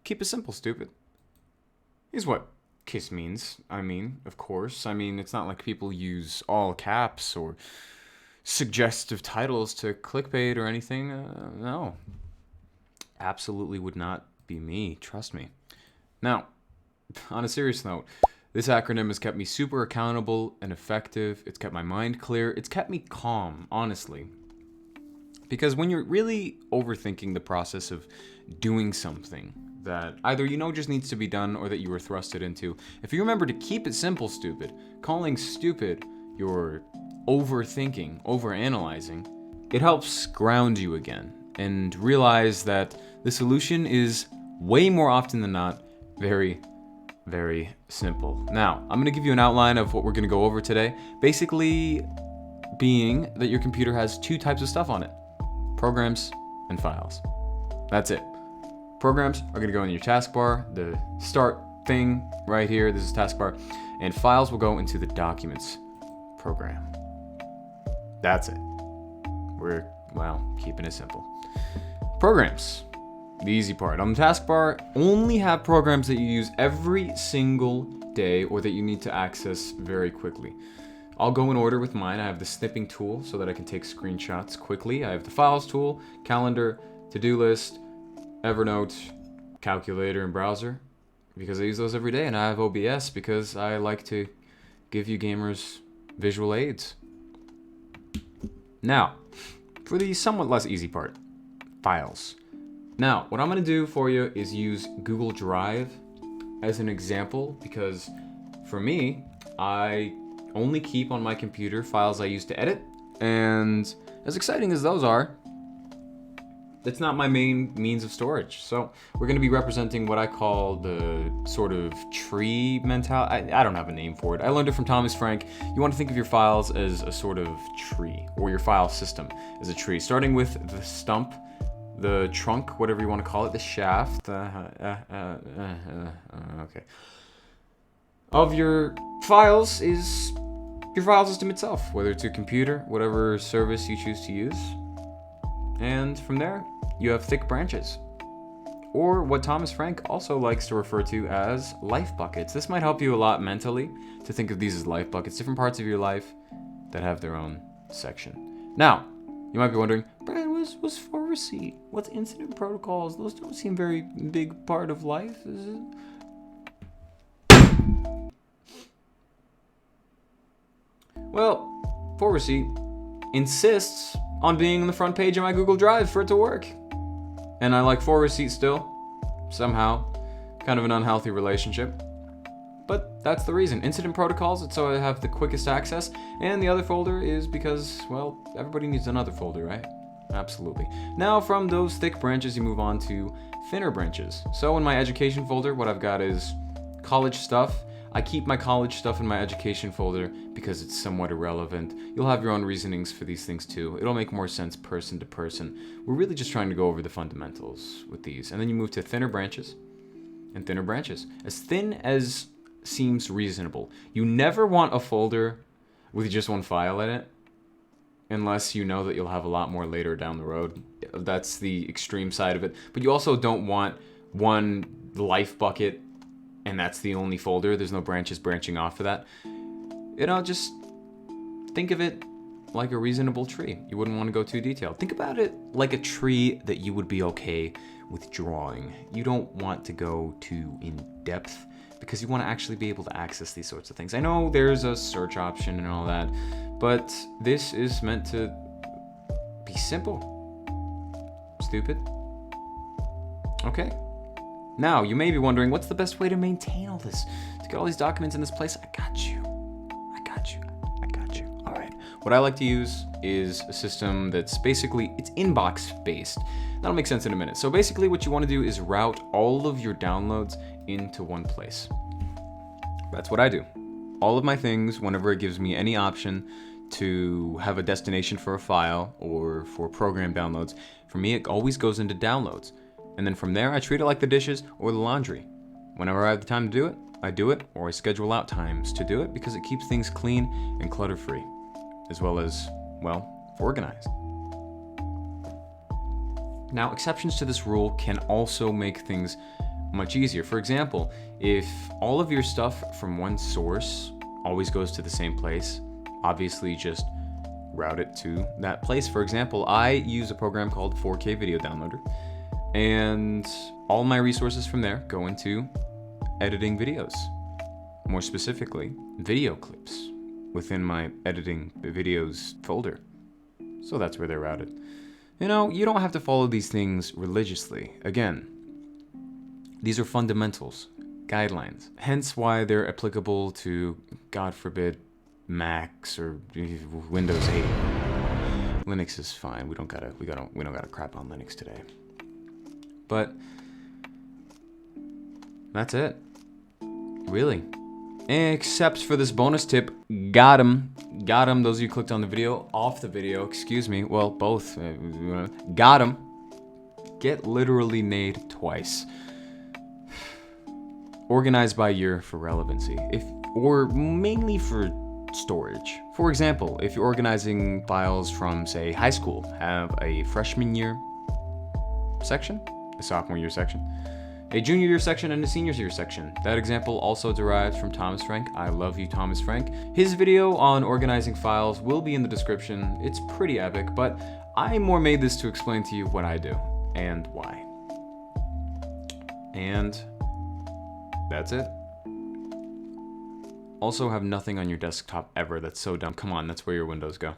Keep it simple, stupid. Is what KISS means. I mean, of course. I mean, it's not like people use all caps or suggestive titles to clickbait or anything. No. Absolutely would not be me. Trust me. Now, on a serious note, this acronym has kept me super accountable and effective. It's kept my mind clear. It's kept me calm, honestly. Because when you're really overthinking the process of doing something that either you know just needs to be done or that you were thrusted into, if you remember to keep it simple, stupid, calling stupid your overthinking, overanalyzing, it helps ground you again and realize that the solution is way more often than not very, very simple. Now, I'm going to give you an outline of what we're going to go over today. Basically, being that your computer has two types of stuff on it: programs and files. That's it. Programs are going to go in your taskbar, the start thing right here. This is taskbar, and files will go into the documents program. That's it. We're, keeping it simple. Programs, the easy part. On the taskbar, only have programs that you use every single day or that you need to access very quickly. I'll go in order with mine. I have the snipping tool so that I can take screenshots quickly. I have the files tool, calendar, to-do list, Evernote, calculator, and browser because I use those every day. And I have OBS because I like to give you gamers visual aids. Now, for the somewhat less easy part, files. Now, what I'm going to do for you is use Google Drive as an example because for me, I only keep on my computer files I use to edit, and as exciting as those are, it's not my main means of storage. So we're going to be representing what I call the sort of tree mentality. I don't have a name for it. I learned it from Thomas Frank. You want to think of your files as a sort of tree, or your file system as a tree, starting with the stump, the trunk, whatever you want to call it, the shaft, okay, of your files is your file system itself, whether it's your computer, whatever service you choose to use. And from there, you have thick branches, or what Thomas Frank also likes to refer to as life buckets. This might help you a lot mentally to think of these as life buckets, different parts of your life that have their own section. Now, you might be wondering, Brad, what's forwardC? What's incident protocols? Those don't seem very big part of life, is it? Well, forwardC insists on being on the front page of my Google Drive for it to work. And I like forwardC still, somehow. Kind of an unhealthy relationship. But that's the reason. Incident protocols, it's so I have the quickest access. And the other folder is because, well, everybody needs another folder, right? Absolutely. Now from those thick branches, you move on to thinner branches. So in my education folder, what I've got is college stuff. I keep my college stuff in my education folder because it's somewhat irrelevant. You'll have your own reasonings for these things too. It'll make more sense person to person. We're really just trying to go over the fundamentals with these. And then you move to thinner branches and thinner branches. As thin as seems reasonable. You never want a folder with just one file in it unless you know that you'll have a lot more later down the road. That's the extreme side of it. But you also don't want one life bucket and that's the only folder. There's no branches branching off of that. Just think of it like a reasonable tree. You wouldn't want to go too detailed. Think about it like a tree that you would be okay with drawing. You don't want to go too in depth because you want to actually be able to access these sorts of things. I know there's a search option and all that, but this is meant to be simple. Stupid. Okay. Now, you may be wondering, what's the best way to maintain all this? To get all these documents in this place? I got you. All right. What I like to use is a system that's basically, it's inbox based. That'll make sense in a minute. So basically what you want to do is route all of your downloads into one place. That's what I do. All of my things, whenever it gives me any option to have a destination for a file or for program downloads, for me, it always goes into downloads. And then from there, I treat it like the dishes or the laundry. Whenever I have the time to do it, I do it, or I schedule out times to do it because it keeps things clean and clutter-free, as well as, organized. Now, exceptions to this rule can also make things much easier. For example, if all of your stuff from one source always goes to the same place, obviously just route it to that place. For example, I use a program called 4K Video Downloader, and all my resources from there go into editing videos. More specifically, video clips within my editing videos folder. So that's where they're routed. You know, you don't have to follow these things religiously. Again, these are fundamentals, guidelines. Hence why they're applicable to, God forbid, Macs or Windows 8. Linux is fine. We don't gotta crap on Linux today. But that's it. Really. Except for this bonus tip. Got him. Those of you who clicked on the video, off the video, excuse me. Well, both. Got him. Get literally nade twice. Organized by year for relevancy, or mainly for storage. For example, if you're organizing files from, say, high school, have a freshman year section, a sophomore year section, a junior year section, and a senior year section. That example also derives from Thomas Frank. I love you, Thomas Frank. His video on organizing files will be in the description. It's pretty epic, but I more made this to explain to you what I do and why. And that's it. Also have nothing on your desktop ever. That's so dumb. Come on, that's where your windows go.